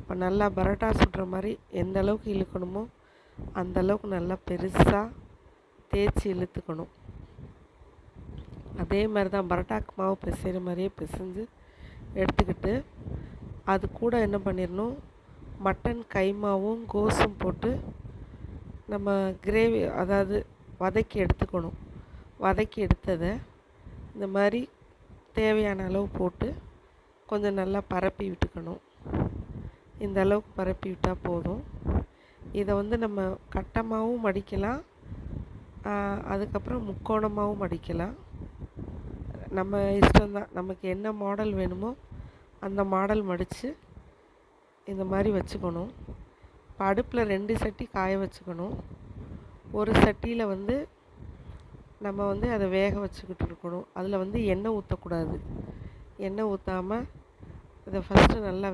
இப்போ நல்லா பரோட்டா சுடுற மாதிரி எந்த அளவுக்கு இழுக்கணுமோ அந்த அளவுக்கு நல்லா பெருசாக தேய்ச்சி இழுத்துக்கணும். அதே மாதிரி தான் பரோட்டாக்கு மாவு பிசைகிற மாதிரியே பிசைஞ்சு எடுத்துக்கிட்டு அது கூட என்ன பண்ணிடணும், மட்டன் கைமாவும் கோஸும் போட்டு நம்ம கிரேவி அதாவது வதக்கி எடுத்துக்கணும். வதக்கி எடுத்ததை இந்த மாதிரி தேவையான அளவு போட்டு கொஞ்சம் நல்லா பரப்பி விட்டுக்கணும். இந்த அளவுக்கு பரப்பி விட்டால் போதும். இதை நம்ம கட்டமாகவும் மடிக்கலாம், அதுக்கப்புறம் முக்கோணமாகவும் மடிக்கலாம். நம்ம இஷ்டம்தான், நமக்கு என்ன மாடல் வேணுமோ அந்த மாடல் மடித்து இந்த மாதிரி வச்சுக்கணும். இப்போ அடுப்பில் 2 சட்டி காய வச்சுக்கணும். ஒரு சட்டியில் நம்ம அதை வேக வச்சுக்கிட்டு இருக்கணும். அதில் எண்ணெய் ஊற்றக்கூடாது. எண்ணெய் ஊற்றாமல் இதை ஃபஸ்ட்டு நல்லா